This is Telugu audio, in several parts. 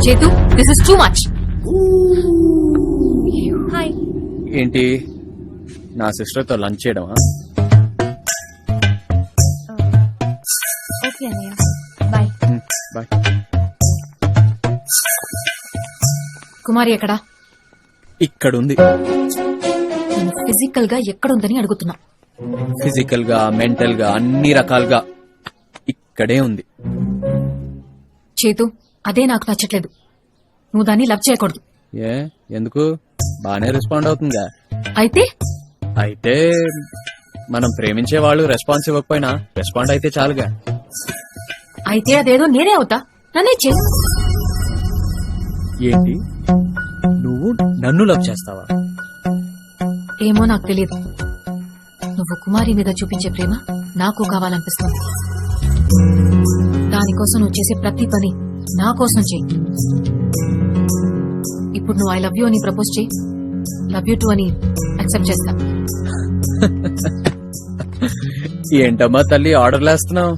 చేతు, this is too much. Hi. ఏంటి నా సిస్టర్ తో లంచ్ చేయడమా? ఓకే అన్నయ్య, బాయ్. బాయ్. కుమారి ఎక్కడా? ఇక్కడుంది. నేను ఫిజికల్ గా ఎక్కడుందని అడుగుతున్నా. ఫిజికల్ గా, మెంటల్ గా, అన్ని రకాలుగా ఇక్కడే ఉంది. చేతు, అదే నాకు నచ్చట్లేదు. నువ్వు దాన్ని లవ్ చేయకూడదు. ఏ ఎందుకు? బానే రెస్పాండ్ అవుతుందిగా. అయితే మనం ప్రేమించే వాళ్ళు రెస్పాన్స్ ఇవ్వకపోయినా రెస్పాండ్ అయితే చాలుగా. అయితే అదేదో నేనే అవుతా, నన్నే చే. ఏంటి, నువ్వు నన్ను లవ్ చేస్తావా? ఏమో నాకు తెలియదు. నువ్వు కుమారి మీద చూపించే ప్రేమ నాకు కావాలనిపిస్తుంది. దానికోసం నువ్వు చేసే ప్రతి పని నా కోసం చెయ్యి. ఇప్పుడు నువ్వు ఐ లవ్ యూ అని ప్రపోజ్ చేయి. లవ్ యూ టూ అని యాక్సెప్ట్ చేస్తా. ఏంటమ్మా తల్లి ఆర్డర్లు వేస్తున్నావు?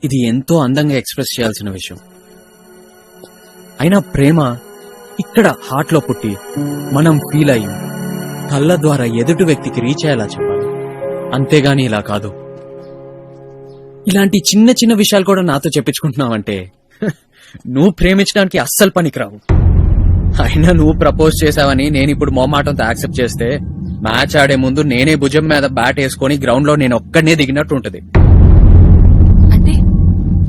ఇది ఎంతో అందంగా ఎక్స్ప్రెస్ చేయాల్సిన విషయం. అయినా ప్రేమ ఇక్కడ హార్ట్ లో పుట్టి మనం ఫీల్ అయ్యి కళ్ళ ద్వారా ఎదుటి వ్యక్తికి రీచ్ అయ్యేలా చెప్పాలి. అంతేగాని ఇలా కాదు. ఇలాంటి చిన్న చిన్న విషయాలు కూడా నాతో చెప్పించుకుంటున్నావంటే నువ్వు ప్రేమించడానికి అస్సలు పనికిరావు. అయినా నువ్వు ప్రపోజ్ చేసావని నేను ఇప్పుడు మొహమాటంతో యాక్సెప్ట్ చేస్తే మ్యాచ్ ఆడే ముందు నేనే భుజం మీద బ్యాట్ వేసుకుని గ్రౌండ్ లో నేను ఒక్కడనే దిగినట్టు ఉంటది.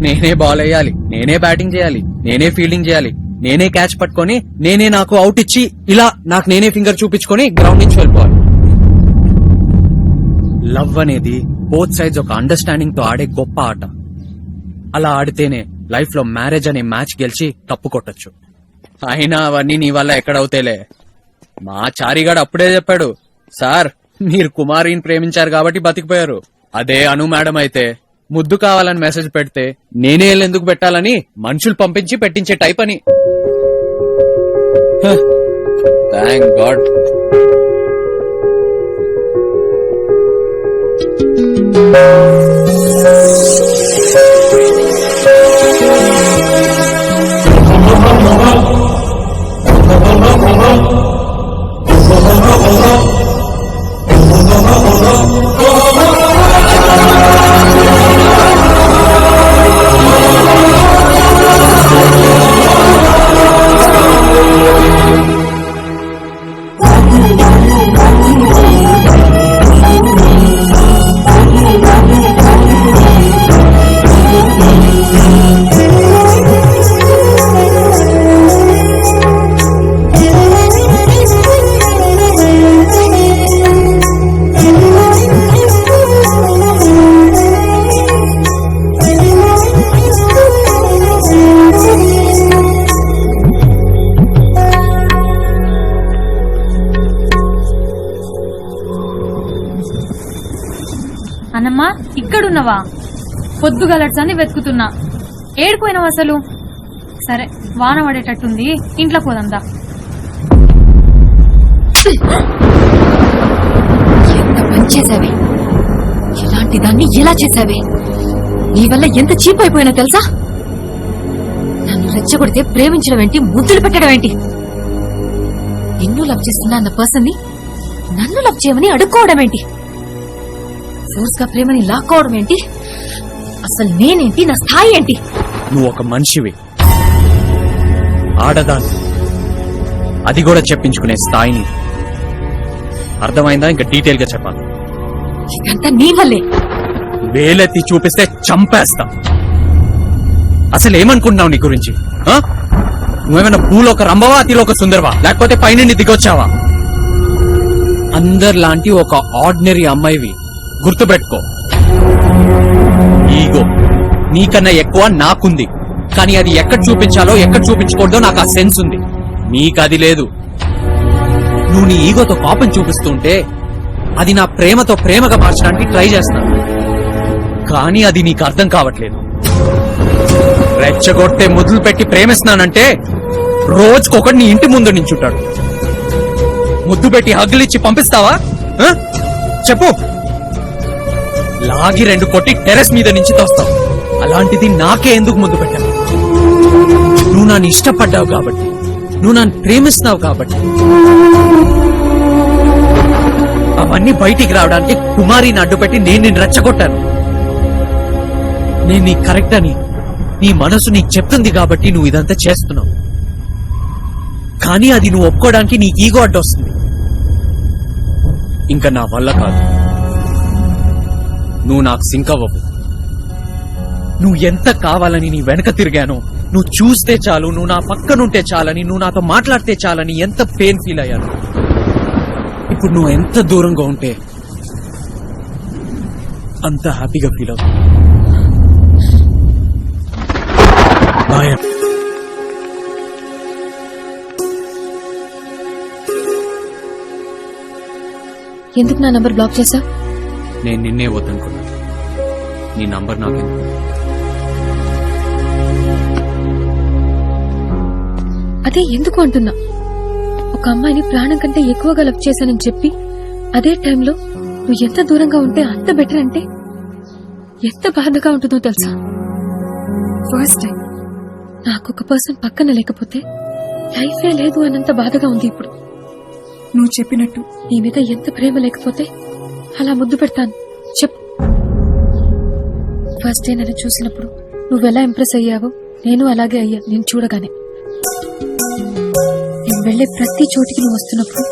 నేనే బాల్ వేయాలి, నేనే బ్యాటింగ్ చేయాలి, నేనే ఫీల్డింగ్ చేయాలి, నేనే క్యాచ్ పట్టుకొని నేనే నాకు అవుట్ ఇచ్చి ఇలా నాకు నేనే ఫింగర్ చూపించుకొని గ్రౌండ్ నుంచి వెళ్ళిపోవాలి. లవ్ అనేది బోత్ సైడ్స్ ఒక అండర్స్టాండింగ్ తో ఆడే గొప్ప ఆట. అలా ఆడితేనే లైఫ్ లో మ్యారేజ్ అనే మ్యాచ్ గెలిచి కప్పు కొట్టొచ్చు. అయినా అవన్నీ నీ వల్ల ఎక్కడవుతేలే. మా చారిగాడు అప్పుడే చెప్పాడు, సార్ మీరు కుమారిని ప్రేమించారు కాబట్టి బతికిపోయారు. అదే అను మేడం అయితే ముద్దు కావాలని మెసేజ్ పెడితే నేనే ఎందుకు పెట్టాలని మనుషులు పంపించి పెట్టించే టైప్ అని. Thank God. అన్నమ్మా, ఇక్కడున్నవా? పొద్దుగలట్సని వెతుకుతున్నా. ఏడుకోయినావు అసలు? సరే, వాన పడేటట్టుంది, ఇంట్లో పోదందా. ఎంత పని చేసావే! ఇలాంటి దాన్ని ఎలా చేసావే? నీ వల్ల ఎంత చీప్ అయిపోయినా తెలుసా? నన్ను రెచ్చగొడితే ప్రేమించడం ఏంటి, ముద్దులు పెట్టడం ఏంటి? నిన్ను లవ్ చేస్తున్నా అన్న పర్సన్ ని నన్ను లవ్ చేయమని అడుక్కోవడం ఏంటి? ఫోర్స్ గా ప్రేమని లాక్కోవడం ఏంటి? అసలు నేనేంటి, నా స్థాయి ఏంటి? నువ్వు ఒక మనిషివి, ఆడదాన్ని, అది కూడా చెప్పించుకునే స్థాయిని. అర్థమైందా? ఇంకా డీటెయిల్ గా చెప్పాలి. ఇదంతా నీ వల్లే. వేలెత్తి చూపిస్తే చంపేస్తా. అసలు ఏమనుకుంటున్నావు నీ గురించి? నువ్వేమైనా భూలోక రంభవా, అతిలోక సుందరవా, లేకపోతే పైనుండి దిగొచ్చావా? అందరిలాంటి ఒక ఆర్డినరీ అమ్మాయివి. గుర్తుపెట్టుకో, ఈగో నీకన్నా ఎక్కువ నాకుంది. కానీ అది ఎక్కడ చూపించాలో ఎక్కడ చూపించకూడదో నాకు ఆ సెన్స్ ఉంది. నీకది లేదు. నువ్వు నీ ఈగోతో కోపం చూపిస్తుంటే అది నా ప్రేమతో ప్రేమగా మార్చడానికి ట్రై చేస్తాను. కానీ అది నీకు అర్థం కావట్లేదు. రెచ్చగొట్టే మొదలు పెట్టి ప్రేమిస్తున్నానంటే రోజుకొకటి నీ ఇంటి ముందు నించుంటాడు. ముద్దు పెట్టి హగ్గులిచ్చి పంపిస్తావా? చెప్పు. లాగి 2 కొట్టి టెరెస్ మీద నుంచి తోస్తావు. అలాంటిది నాకే ఎందుకు ముందు పెట్టావు? నువ్వు నన్ను ఇష్టపడ్డావు కాబట్టి, నువ్వు నన్ను ప్రేమిస్తున్నావు కాబట్టి. అవన్నీ బయటికి రావడానికి కుమారిని అడ్డుపెట్టి నేను నిన్ను రెచ్చగొట్టాను. నేను నీ కరెక్ట్ అని నీ మనసు నీకు చెప్తుంది కాబట్టి నువ్వు ఇదంతా చేస్తున్నావు. కానీ అది నువ్వు ఒప్పుకోవడానికి నీ ఈగో అడ్డొస్తుంది. ఇంకా నా వల్ల కాదు. నువ్వు నాకు సింక్ అవ్వవు. నువ్వు ఎంత కావాలని నీ వెనక తిరిగానో, నువ్వు చూస్తే చాలు, నువ్వు నా పక్కనుంటే చాలని, నువ్వు నాతో మాట్లాడితే చాలని ఎంత పెయిన్ ఫీల్ అయ్యాను. ఇప్పుడు నువ్వు ఎంత దూరంగా ఉంటే అంత హ్యాపీగా ఫీల్ అవుతావు. ఎందుకు నా నంబర్ బ్లాక్ చేశా? నేను నిన్నే వద్దనుకున్నా. నీ నంబర్ నాకెందుకు? అదే ఎందుకు అంటున్నా. ఒక అమ్మాయిని ప్రాణం కంటే ఎక్కువగా లవ్ చేశానని చెప్పి అదే టైంలో నువ్వు ఎంత దూరంగా ఉంటే అంత బెటర్ అంటే ఎంత బాధగా ఉంటుందో తెలుసా? ఫస్ట్ టైం నాకు ఒక పర్సన్ పక్కన లేకపోతే లైఫే లేదు అన్నంత బాధగా ఉంది ఇప్పుడు. నువ్వు చెప్పినట్టు నీ మీద ఎంత ప్రేమ లేకపోతే అలా ముద్దు పెడతాను చెప్పు. ఫస్ట్ డే నన్ను చూసినప్పుడు నువ్వెలా ఇంప్రెస్ అయ్యావో నేను అలాగే అయ్యా. నేను చూడగానే నేను వెళ్లే ప్రతి చోటికి నువ్వు వస్తున్నప్పుడు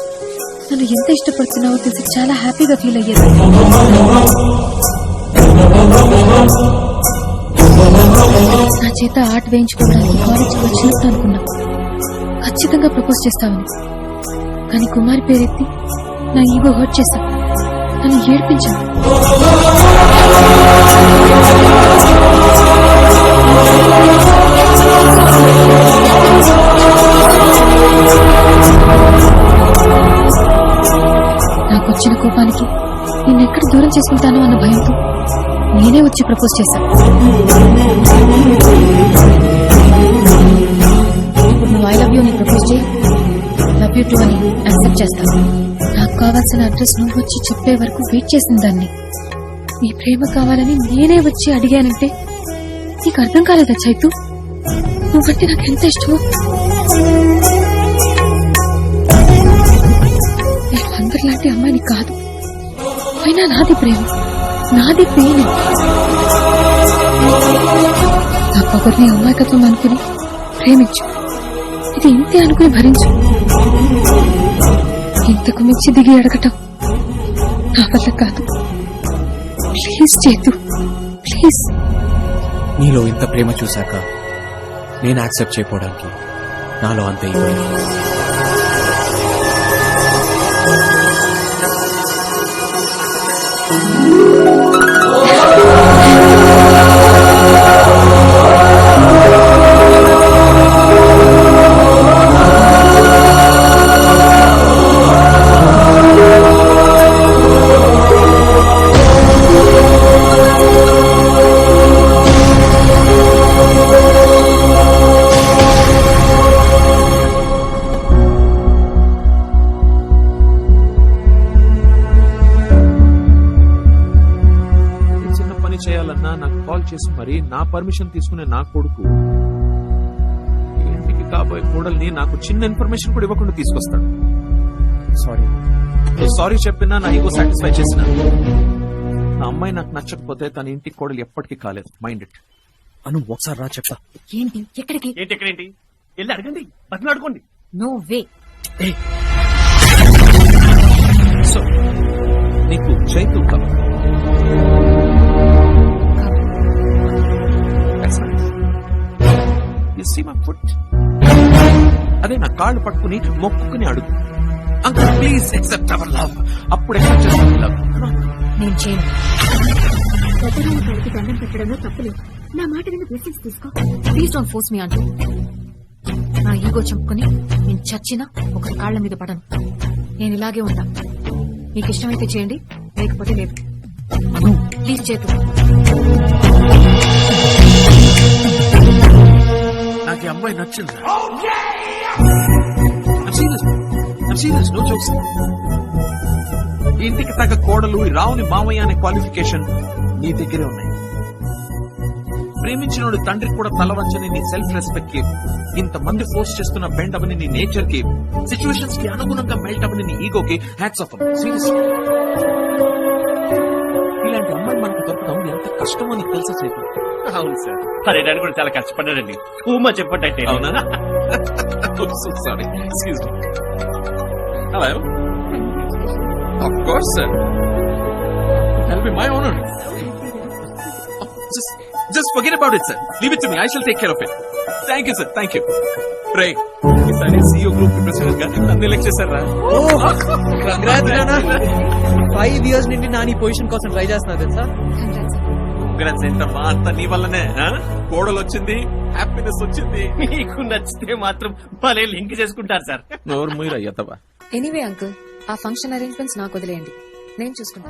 నన్ను ఎంత ఇష్టపడుతున్నావో తెలిసి చాలా హ్యాపీగా ఫీల్ అయ్యేది. నా చేత ఆర్ట్ వేయించుకోవడానికి కాలేజ్కి వచ్చినప్పుడు అనుకున్నా ఖచ్చితంగా ప్రపోజ్ చేస్తావని. కానీ కుమారి పేరెత్తి నా ఈగో హర్ట్ చేశా, నన్ను ఏడ్పించాను. నాకొచ్చిన కోపానికి నిన్నెక్కడ దూరం చేసుకుంటానో అన్న భయంతో నేనే వచ్చి ప్రపోజ్ చేశా. ఇప్పుడు నువ్వు ఐ లవ్ యూ అని ప్రపోజ్ చేయి, లవ్ యూ టూ అని యాక్సెప్ట్ చేస్తాను. నాకు కావాల్సిన అడ్రస్ నువ్వు వచ్చి చెప్పే వరకు వెయిట్ చేసిన దాన్ని. నీ ప్రేమ కావాలని నేనే వచ్చి అడిగానంటే నీకు అర్థం కాలేదా చైతు? నువ్వంటే నాకు ఎంత ఇష్టమో. నేను అందరిలాంటి అమ్మాయిని కాదు, అయినా నాది ప్రేమ, నాది పెయిన్. నా పొగర్ని అమ్మాయికత్వం అనుకుని ప్రేమించు, ఇది ఇంతే అనుకుని భరించు. ఇంతకు మించి దిగి అడగటం నా వల్ల కాదు. ప్లీజ్ చేతు, ప్లీజ్. నీలో ఇంత ప్రేమ చూశాక నేను యాక్సెప్ట్ చేయకపోవడానికి నాలో అంత ఈగో లేదు. చేయాలన్నా నాకు కాల్ చేసి మరి నా పర్మిషన్ తీసుకునే నా కొడుకు ఇంటికి కాబోయే కోడల్ని నాకు చిన్న ఇన్ఫర్మేషన్ కూడా ఇవ్వకుండా తీసుకొస్తాడు. సారీ చెప్పినా నా ఈగో సాటిస్ఫై చేసిన నా అమ్మాయి నాకు నచ్చకపోతే తన ఇంటికి కోడలు ఎప్పటికీ కాలేదు. Mind it. అను ఒకసారి రా చెప్తా. ఏంటి ఎక్కడికి? ఎక్కడేంటి? వెళ్ళి అడగండి, బతిలాడుకోండి. No way. సో నీకు చైతు కావాలి. అదే నా కాళ్ళు పట్టుకుని మొక్కుకుని అడుగు, uncle please accept our love. అప్పుడు యాక్సెప్ట్ చేస్తాను లవ్. నేను చేయను. పెద్దవాళ్ళకి దండం పెట్టడంలో తప్పులేదు. నా మాట విని బ్లెస్సింగ్స్ తీసుకో. ప్లీజ్ డోంట్ ఫోర్స్ మీ అంటూ. నా ఈగో చంపుకొని నేను చచ్చినా ఒకరి కాళ్ల మీద పడను. నేను ఇలాగే ఉంటా. మీకు ఇష్టమైతే చేయండి, లేకపోతే లేదు. ప్లీజ్ చేతు. నాకు ఈ అమ్మాయి నచ్చింది. No jokes. ఇంటికి తగ్గ కోడలు, రావుని మామయ్య అనే క్వాలిఫికేషన్, నీ దగ్గరే ఉన్నాయి. ప్రేమించిన తండ్రికి కూడా తల వంచని నీ సెల్ఫ్ రెస్పెక్ట్ కి, ఇంతమంది ఫోర్స్ చేస్తున్న బెండ్ అవని నీ నేచర్ కి, సిచ్యువేషన్స్ కి అనుగుణంగా మెల్ట్ అవని నీ ఈగోకి హ్యాట్స్ ఆఫ్. సీరియస్లీ ఇలాంటి అమ్మాయి మనకు దొరకడం ఎంత కష్టమో నీకు తెలుసా సేపు? అవును సార్, అరే డాడీ కూడా చాలా కష్టపడ్డాడండి. ఊమా చెప్పట్టయితే అవునా? Sorry, excuse me. Hello, of course sir, that'll be my honor. Just forget about it, sir. Leave it to me. I shall take care of it. Thank you, sir. Thank you. Ray, ఈసారి CEO గ్రూప్ ప్రెసిడెంట్ గా నన్ను ఎలక్ట్ చేశారా? కంగ్రాట్స్ 5 years నుండి నా నీ పొజిషన్ కోసం ట్రై చేస్తున్నా తెలుసా. Congrats ఏంటమ్మా, అంతా నీ వల్లనే. కోడలు వచ్చింది, హ్యాపీనెస్ వచ్చింది. మీకు నచ్చితే మాత్రం భలే లింక్ చేసుకుంటారు సార్. నోరు మూయరా ఎత్తవా. ఎనీవే అంకుల్, ఆ ఫంక్షన్ అరేంజ్మెంట్స్ నాకు వదిలేయండి, నేను చూసుకుంటా.